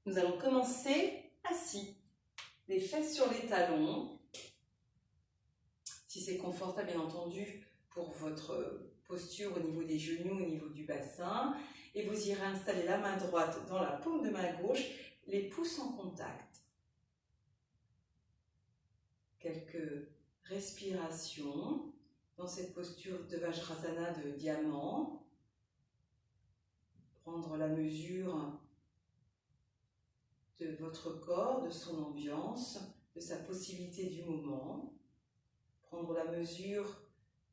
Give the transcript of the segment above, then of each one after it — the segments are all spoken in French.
Nous allons commencer assis, les fesses sur les talons. Si c'est confortable, bien entendu, pour votre posture au niveau des genoux, au niveau du bassin. Et vous irez installer la main droite dans la paume de main gauche, les pouces en contact. Quelques respirations dans cette posture de Vajrasana de diamant. Prendre la mesure de votre corps, de son ambiance, de sa possibilité du moment. Prendre la mesure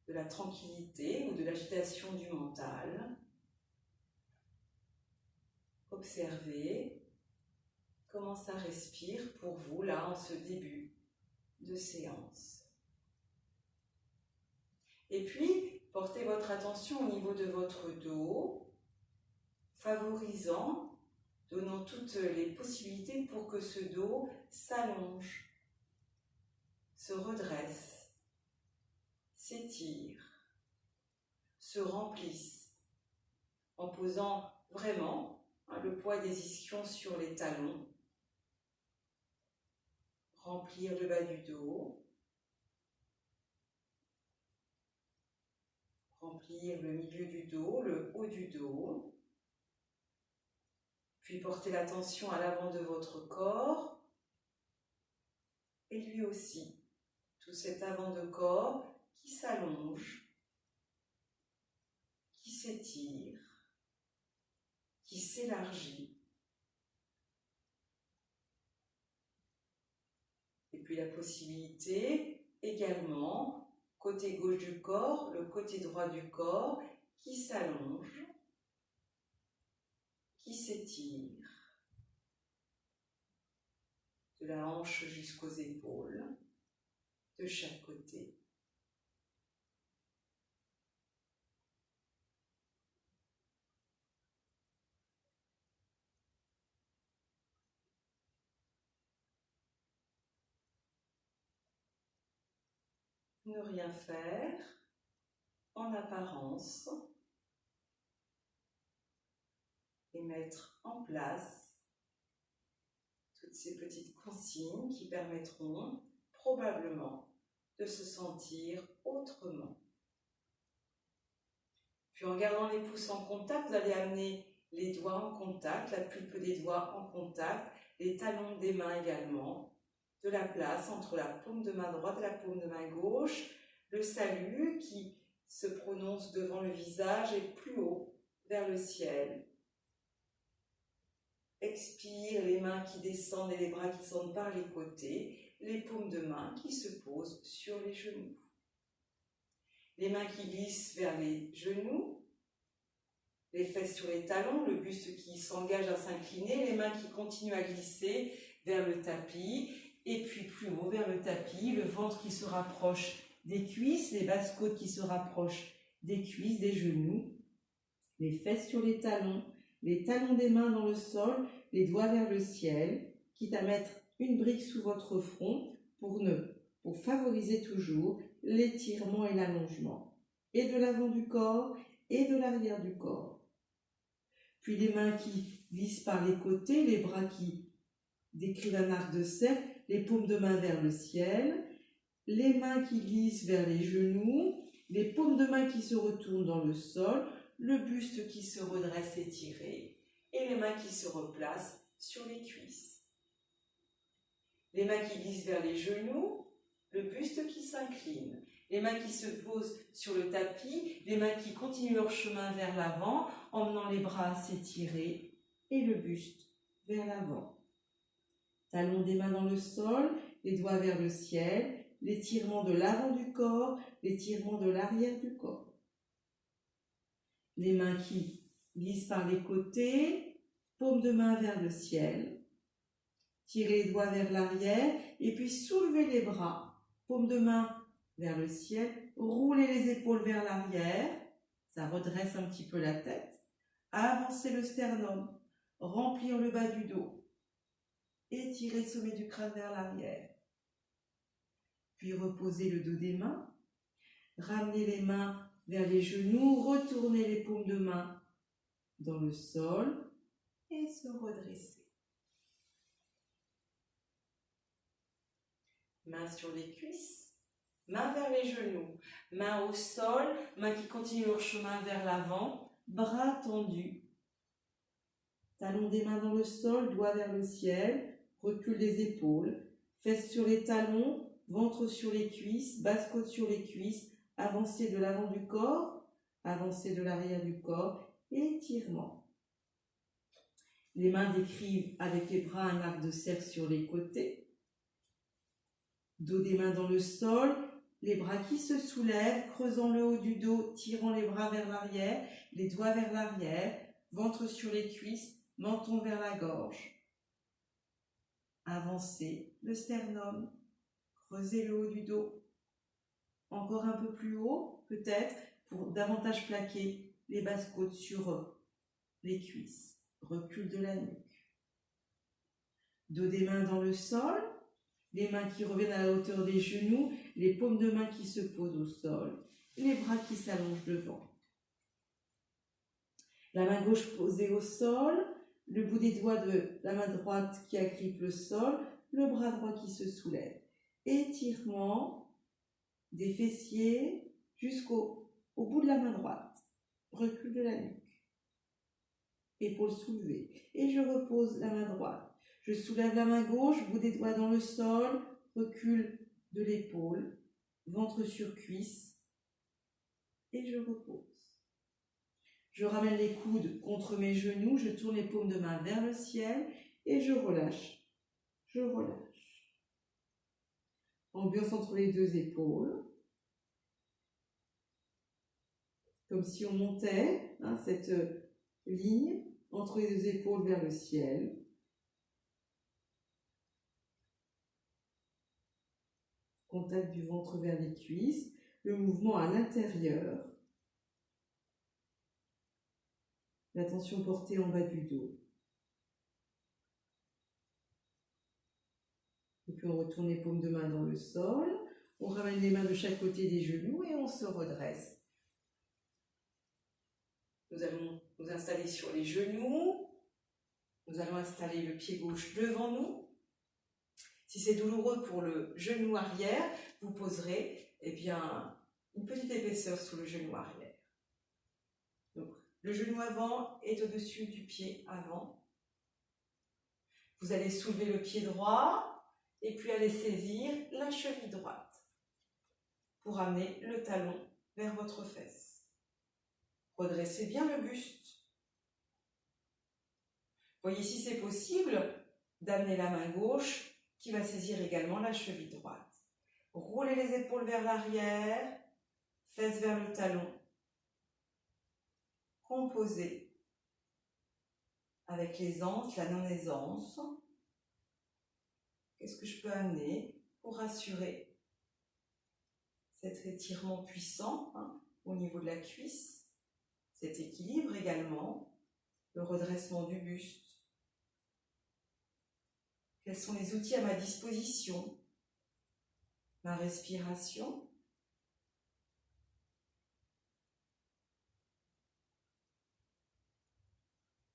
de la tranquillité ou de l'agitation du mental. Observez comment ça respire pour vous là en ce début de séance. Et puis, portez votre attention au niveau de votre dos, favorisant, donnant toutes les possibilités pour que ce dos s'allonge, se redresse, s'étire, se remplisse, en posant vraiment le poids des ischions sur les talons, remplir le bas du dos, remplir le milieu du dos, le haut du dos, puis portez l'attention à l'avant de votre corps, et lui aussi, tout cet avant de corps qui s'allonge, qui s'étire, qui s'élargit. Et puis la possibilité également, côté gauche du corps, le côté droit du corps, qui s'allonge, qui s'étire, de la hanche jusqu'aux épaules, de chaque côté. Ne rien faire en apparence et mettre en place toutes ces petites consignes qui permettront probablement de se sentir autrement. Puis en gardant les pouces en contact, vous allez amener les doigts en contact, la pulpe des doigts en contact, les talons des mains également, de la place entre la paume de main droite et la paume de main gauche, le salut qui se prononce devant le visage et plus haut vers le ciel. Expire, les mains qui descendent et les bras qui descendent par les côtés, les paumes de main qui se posent sur les genoux. Les mains qui glissent vers les genoux, les fesses sur les talons, le buste qui s'engage à s'incliner, les mains qui continuent à glisser vers le tapis, et puis plus haut vers le tapis, le ventre qui se rapproche des cuisses, les basses côtes qui se rapprochent des cuisses, des genoux, les fesses sur les talons des mains dans le sol, les doigts vers le ciel, quitte à mettre une brique sous votre front pour favoriser toujours l'étirement et l'allongement, et de l'avant du corps et de l'arrière du corps. Puis les mains qui glissent par les côtés, les bras qui décrivent un arc de cercle, les paumes de main vers le ciel, les mains qui glissent vers les genoux, les paumes de main qui se retournent dans le sol, le buste qui se redresse étiré et les mains qui se replacent sur les cuisses. Les mains qui glissent vers les genoux, le buste qui s'incline, les mains qui se posent sur le tapis, les mains qui continuent leur chemin vers l'avant, emmenant les bras à s'étirer et le buste vers l'avant. Talons des mains dans le sol, les doigts vers le ciel, l'étirement de l'avant du corps, l'étirement de l'arrière du corps. Les mains qui glissent par les côtés, paume de main vers le ciel. Tirez les doigts vers l'arrière et puis soulevez les bras, paume de main vers le ciel, roulez les épaules vers l'arrière, ça redresse un petit peu la tête, avancez le sternum, remplir le bas du dos, étirez le sommet du crâne vers l'arrière, puis reposez le dos des mains, ramenez les mains vers les genoux, retournez les paumes de main dans le sol et se redresser. Main sur les cuisses, main vers les genoux, main au sol, mains qui continuent leur chemin vers l'avant, bras tendus. Talons des mains dans le sol, doigts vers le ciel, recul des épaules, fesses sur les talons, ventre sur les cuisses, basse-côte sur les cuisses, avancée de l'avant du corps, avancée de l'arrière du corps, étirement. Les mains décrivent avec les bras un arc de cercle sur les côtés. Dos des mains dans le sol, les bras qui se soulèvent, creusant le haut du dos, tirant les bras vers l'arrière, les doigts vers l'arrière, ventre sur les cuisses, menton vers la gorge. Avancez le sternum, creusez le haut du dos. Encore un peu plus haut, peut-être, pour davantage plaquer les basses-côtes sur les cuisses. Recul de la nuque. Dos des mains dans le sol, les mains qui reviennent à la hauteur des genoux, les paumes de main qui se posent au sol, les bras qui s'allongent devant. La main gauche posée au sol, le bout des doigts de la main droite qui agrippe le sol, le bras droit qui se soulève. Étirement des fessiers jusqu'au bout de la main droite. Recul de la nuque. Épaules soulevées. Et je repose la main droite. Je soulève la main gauche, bout des doigts dans le sol, recul de l'épaule, ventre sur cuisse, et je repose. Je ramène les coudes contre mes genoux, je tourne les paumes de main vers le ciel, et je relâche. Je relâche. Ambiance entre les deux épaules. Comme si on montait cette ligne entre les deux épaules vers le ciel. Contact du ventre vers les cuisses, le mouvement à l'intérieur, l'attention portée en bas du dos. Et puis on retourne les paumes de main dans le sol, on ramène les mains de chaque côté des genoux et on se redresse. Nous allons nous installer sur les genoux, nous allons installer le pied gauche devant nous. Si c'est douloureux pour le genou arrière, vous poserez une petite épaisseur sous le genou arrière. Donc, le genou avant est au-dessus du pied avant. Vous allez soulever le pied droit et puis aller saisir la cheville droite pour amener le talon vers votre fesse. Redressez bien le buste. Voyez si c'est possible d'amener la main gauche qui va saisir également la cheville droite. Roulez les épaules vers l'arrière, fesses vers le talon. Composez avec l'aisance, la non-aisance. Qu'est-ce que je peux amener pour assurer cet étirement puissant au niveau de la cuisse, cet équilibre également, le redressement du buste. Quels sont les outils à ma disposition? Ma respiration.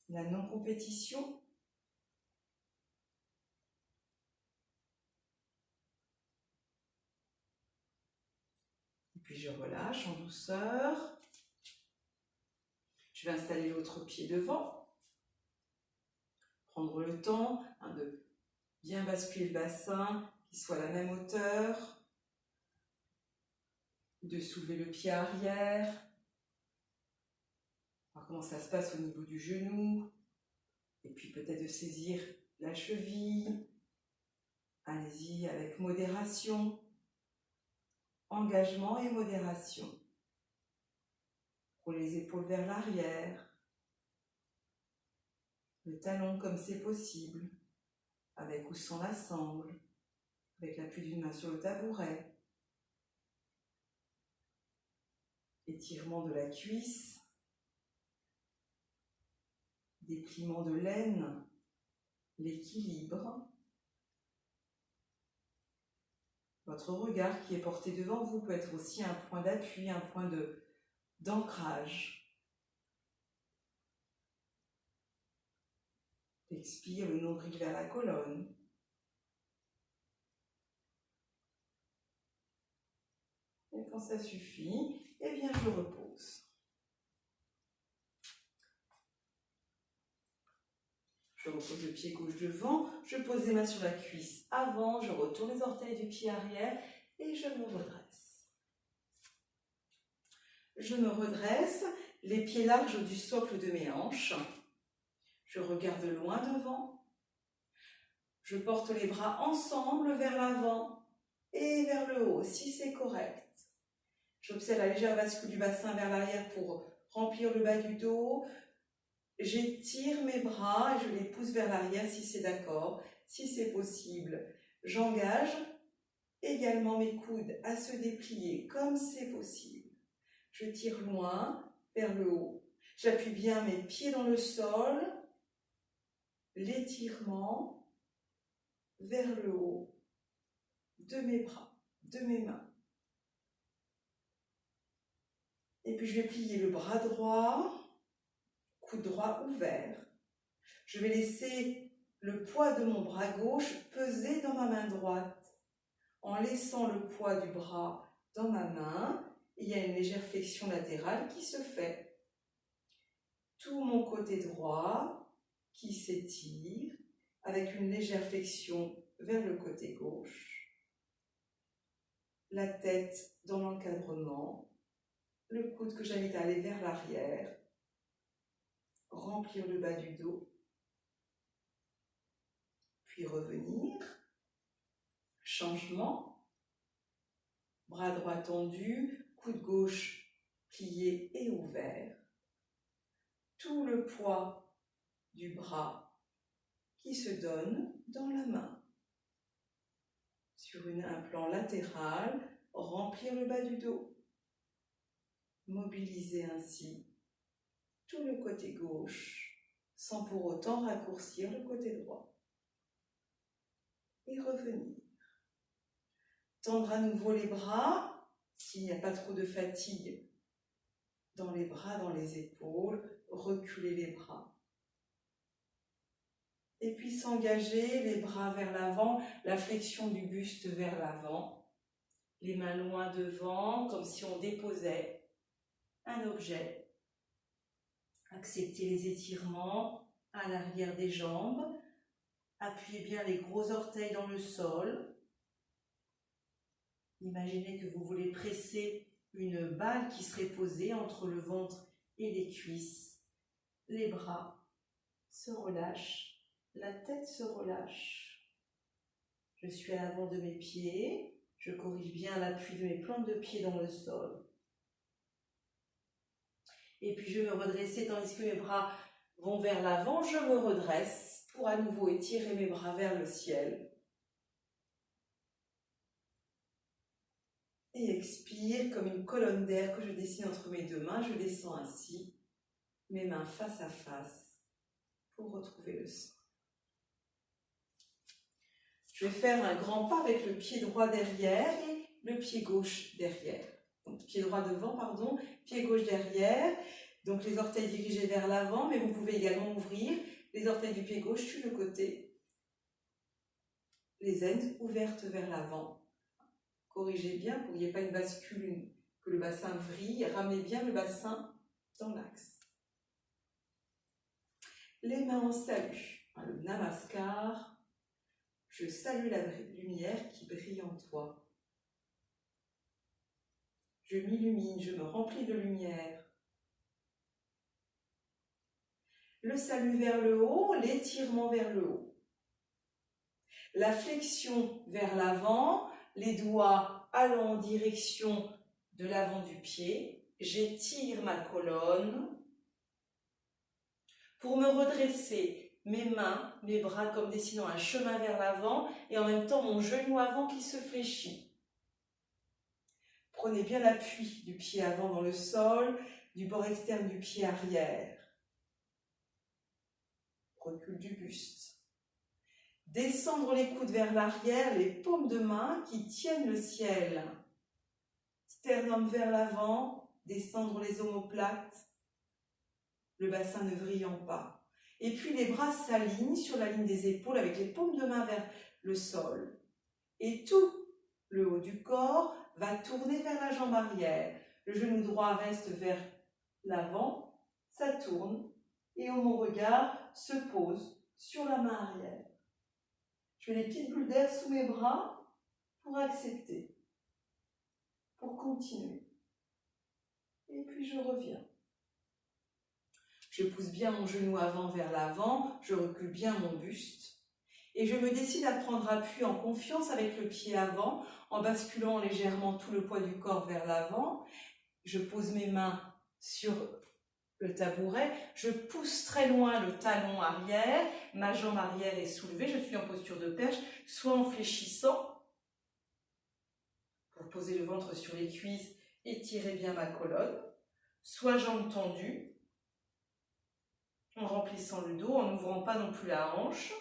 La non-compétition. Et puis je relâche en douceur. Je vais installer l'autre pied devant. Prendre le temps de bien basculer le bassin, qu'il soit à la même hauteur. De soulever le pied arrière. voir comment ça se passe au niveau du genou, et puis peut-être de saisir la cheville. Allez-y avec modération, engagement et modération. Roulez les épaules vers l'arrière, le talon comme c'est possible, avec ou sans la sangle, avec l'appui d'une main sur le tabouret. Étirement de la cuisse, dépliement de l'aine, l'équilibre. Votre regard qui est porté devant vous peut être aussi un point d'appui, un point d'ancrage. Expire le nombril vers la colonne. Quand ça suffit, eh bien je repose. Je repose le pied gauche devant, je pose les mains sur la cuisse avant, je retourne les orteils du pied arrière et je me redresse. Je me redresse, les pieds larges du socle de mes hanches. Je regarde loin devant. Je porte les bras ensemble vers l'avant et vers le haut, si c'est correct. J'observe la légère bascule du bassin vers l'arrière pour remplir le bas du dos. J'étire mes bras et je les pousse vers l'arrière si c'est d'accord, si c'est possible. J'engage également mes coudes à se déplier comme c'est possible. Je tire loin vers le haut. J'appuie bien mes pieds dans le sol. L'étirement vers le haut de mes bras, de mes mains. Et puis je vais plier le bras droit. Coude droit ouvert. Je vais laisser le poids de mon bras gauche peser dans ma main droite. En laissant le poids du bras dans ma main, il y a une légère flexion latérale qui se fait. Tout mon côté droit qui s'étire avec une légère flexion vers le côté gauche. La tête dans l'encadrement, le coude que j'invite à aller vers l'arrière. Remplir le bas du dos, puis revenir, changement, bras droit tendu, coude gauche plié et ouvert, tout le poids du bras qui se donne dans la main. Sur un plan latéral, remplir le bas du dos, mobiliser ainsi tout le côté gauche, sans pour autant raccourcir le côté droit. Et revenir. Tendre à nouveau les bras, s'il n'y a pas trop de fatigue dans les bras, dans les épaules, reculer les bras. Et puis s'engager, les bras vers l'avant, la flexion du buste vers l'avant, les mains loin devant, comme si on déposait un objet. Acceptez les étirements à l'arrière des jambes. Appuyez bien les gros orteils dans le sol. Imaginez que vous voulez presser une balle qui serait posée entre le ventre et les cuisses. Les bras se relâchent, la tête se relâche. Je suis à l'avant de mes pieds. Je corrige bien l'appui de mes plantes de pied dans le sol. Et puis je vais me redresser tandis que mes bras vont vers l'avant. Je me redresse pour à nouveau étirer mes bras vers le ciel. Et expire comme une colonne d'air que je dessine entre mes deux mains. Je descends ainsi, mes mains face à face pour retrouver le sol. Je vais faire un grand pas avec le pied droit derrière et le pied gauche derrière. Donc, pied droit devant, pardon, pied gauche derrière. Donc, les orteils dirigés vers l'avant, mais vous pouvez également ouvrir les orteils du pied gauche sur le côté. Les aines ouvertes vers l'avant. Corrigez bien pour qu'il n'y ait pas une bascule, que le bassin vrille. Ramenez bien le bassin dans l'axe. Les mains en salut. Le namaskar. Je salue la lumière qui brille en toi. Je m'illumine, je me remplis de lumière. Le salut vers le haut, l'étirement vers le haut. La flexion vers l'avant, les doigts allant en direction de l'avant du pied. J'étire ma colonne. Pour me redresser, mes mains, mes bras comme dessinant un chemin vers l'avant et en même temps mon genou avant qui se fléchit. Prenez bien l'appui du pied avant dans le sol, du bord externe du pied arrière. Recul du buste. Descendre les coudes vers l'arrière, les paumes de main qui tiennent le ciel. Sternum vers l'avant, descendre les omoplates, le bassin ne vrillant pas. Et puis les bras s'alignent sur la ligne des épaules avec les paumes de main vers le sol. Et tout Le haut du corps va tourner vers la jambe arrière. Le genou droit reste vers l'avant, ça tourne et mon regard se pose sur la main arrière. Je fais des petites bulles d'air sous mes bras pour accepter, pour continuer. Et puis je reviens. Je pousse bien mon genou avant vers l'avant, je recule bien mon buste et je me décide à prendre appui en confiance avec le pied avant, en basculant légèrement tout le poids du corps vers l'avant. Je pose mes mains sur le tabouret, je pousse très loin le talon arrière, ma jambe arrière est soulevée, je suis en posture de perche, soit en fléchissant, pour poser le ventre sur les cuisses et tirer bien ma colonne, soit jambes tendues, en remplissant le dos, en n'ouvrant pas non plus la hanche.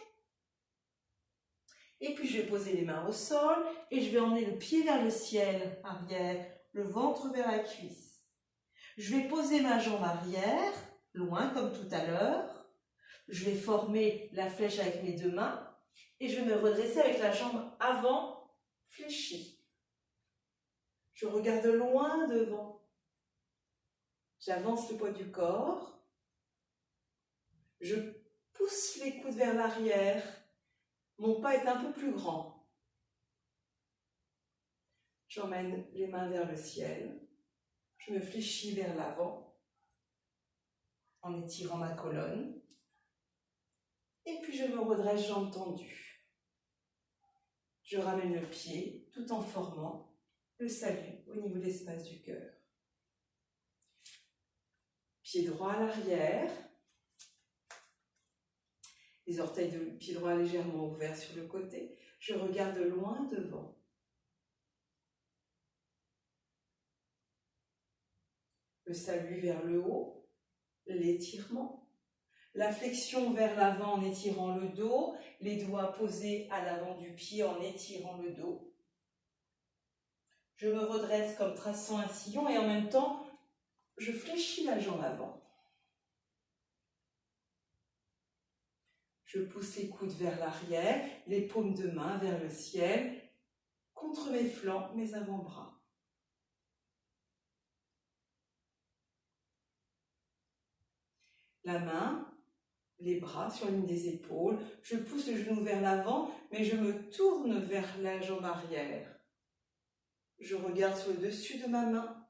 Et puis je vais poser les mains au sol et je vais emmener le pied vers le ciel arrière, le ventre vers la cuisse. Je vais poser ma jambe arrière, loin comme tout à l'heure. Je vais former la flèche avec mes deux mains et je vais me redresser avec la jambe avant fléchie. Je regarde loin devant. J'avance le poids du corps. Je pousse les coudes vers l'arrière. Mon pas est un peu plus grand. J'emmène les mains vers le ciel. Je me fléchis vers l'avant en étirant ma colonne. Et puis je me redresse jambes tendues. Je ramène le pied tout en formant le salut au niveau de l'espace du cœur. Pied droit à l'arrière. Les orteils de pied droit légèrement ouverts sur le côté. Je regarde loin devant. Le salut vers le haut, l'étirement. La flexion vers l'avant en étirant le dos, les doigts posés à l'avant du pied en étirant le dos. Je me redresse comme traçant un sillon et en même temps, je fléchis la jambe avant. Je pousse les coudes vers l'arrière, les paumes de main vers le ciel, contre mes flancs, mes avant-bras. La main, les bras sur l'une des épaules, je pousse le genou vers l'avant, mais je me tourne vers la jambe arrière. Je regarde sur le dessus de ma main,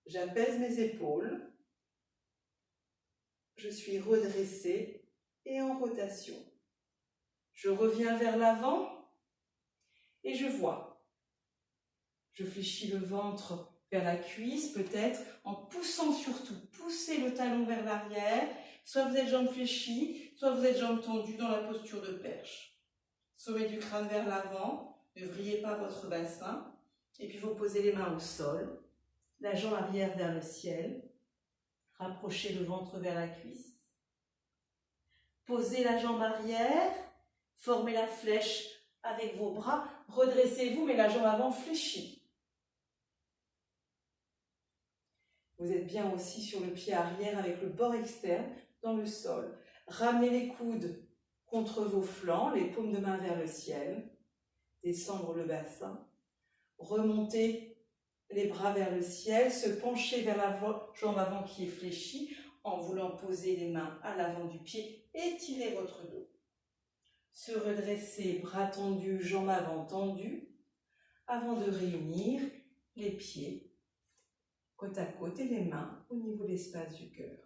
j'apaise mes épaules, je suis redressée et en rotation. Je reviens vers l'avant et je vois. Je fléchis le ventre vers la cuisse, peut-être, en poussant surtout. Poussez le talon vers l'arrière. Soit vous êtes jambes fléchies, soit vous êtes jambes tendues dans la posture de perche. Sommet du crâne vers l'avant, ne vrillez pas votre bassin. Et puis vous posez les mains au sol, la jambe arrière vers le ciel. Rapprochez le ventre vers la cuisse. Posez la jambe arrière, formez la flèche avec vos bras. Redressez-vous, mais la jambe avant fléchie. Vous êtes bien aussi sur le pied arrière avec le bord externe dans le sol. Ramenez les coudes contre vos flancs, les paumes de main vers le ciel. Descendre le bassin. Remontez les bras vers le ciel, se pencher vers la jambe avant qui est fléchie en voulant poser les mains à l'avant du pied. Étirez votre dos. Se redresser, bras tendus, jambes avant tendues, avant de réunir les pieds côte à côte et les mains au niveau de l'espace du cœur.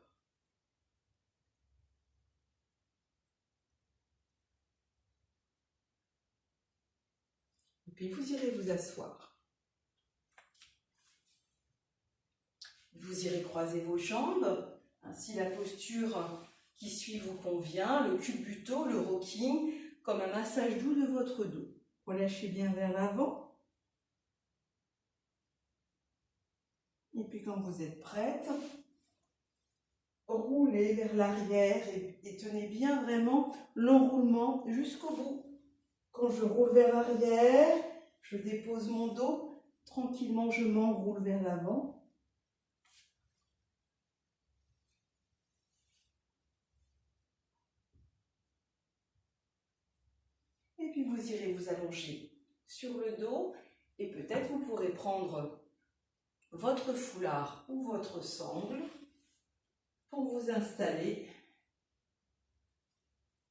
Et puis vous irez vous asseoir. Vous irez croiser vos jambes, ainsi la posture qui suit vous convient, le culbuto, le rocking, comme un massage doux de votre dos. Relâchez bien vers l'avant. Et puis quand vous êtes prête, roulez vers l'arrière et tenez bien vraiment l'enroulement jusqu'au bout. Quand je roule vers l'arrière, je dépose mon dos, tranquillement je m'enroule vers l'avant. Et puis vous irez vous allonger sur le dos Et peut-être vous pourrez prendre votre foulard ou votre sangle pour vous installer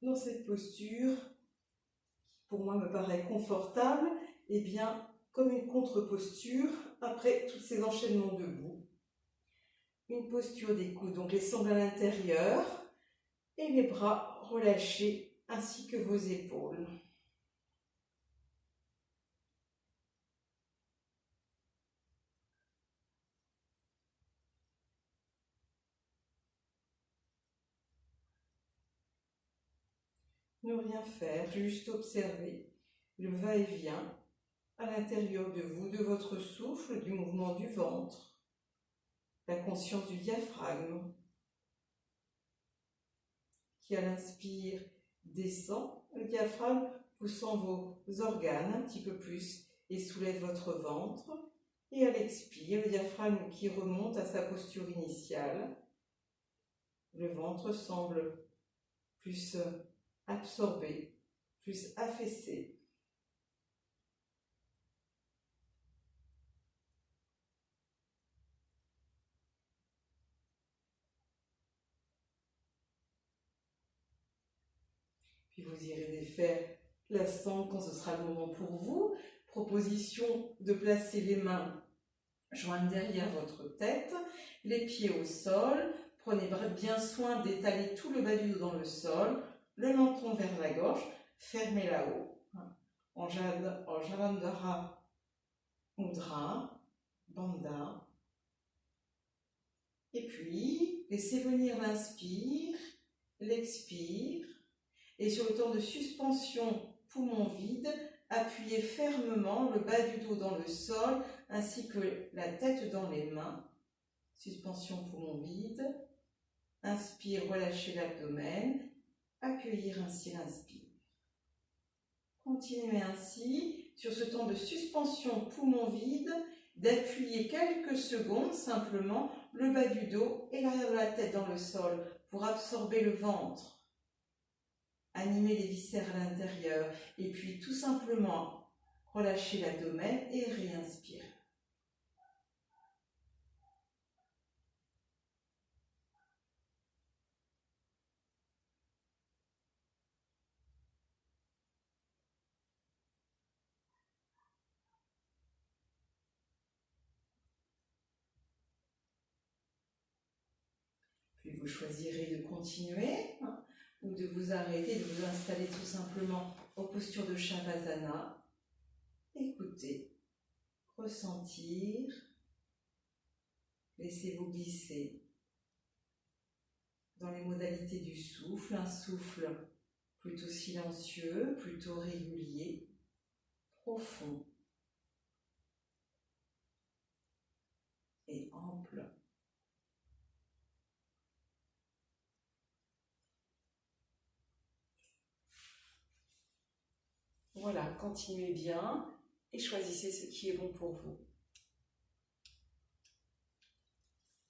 dans cette posture qui pour moi me paraît confortable, et bien comme une contre-posture après tous ces enchaînements debout. Une posture des coudes, donc les sangles à l'intérieur et les bras relâchés ainsi que vos épaules. Ne rien faire, juste observer le va-et-vient à l'intérieur de vous, de votre souffle, du mouvement du ventre, la conscience du diaphragme qui à l'inspire descend, le diaphragme poussant vos organes un petit peu plus et soulève votre ventre, et à l'expire, le diaphragme qui remonte à sa posture initiale, le ventre semble plus absorbé, plus affaissé. Puis vous irez défaire la sangle quand ce sera le moment pour vous. Proposition de placer les mains jointes derrière votre tête, les pieds au sol. Prenez bien soin d'étaler tout le bas du dos dans le sol, le menton vers la gorge, fermez là-haut. En Jalandhara Mudra, Bandha. Et puis, laissez venir l'inspire, l'expire. Et sur le temps de suspension, poumon vide, appuyez fermement le bas du dos dans le sol, ainsi que la tête dans les mains. Suspension, poumon vide. Inspire, relâchez l'abdomen. Accueillir ainsi l'inspire. Continuez ainsi, sur ce temps de suspension, poumon vide, d'appuyer quelques secondes simplement le bas du dos et l'arrière de la tête dans le sol pour absorber le ventre. Animer les viscères à l'intérieur et puis tout simplement relâcher l'abdomen et réinspirer. Puis vous choisirez de continuer ou de vous arrêter, de vous installer tout simplement en posture de Shavasana. Écoutez, ressentir, laissez-vous glisser dans les modalités du souffle, un souffle plutôt silencieux, plutôt régulier, profond et ample. Voilà, continuez bien et choisissez ce qui est bon pour vous.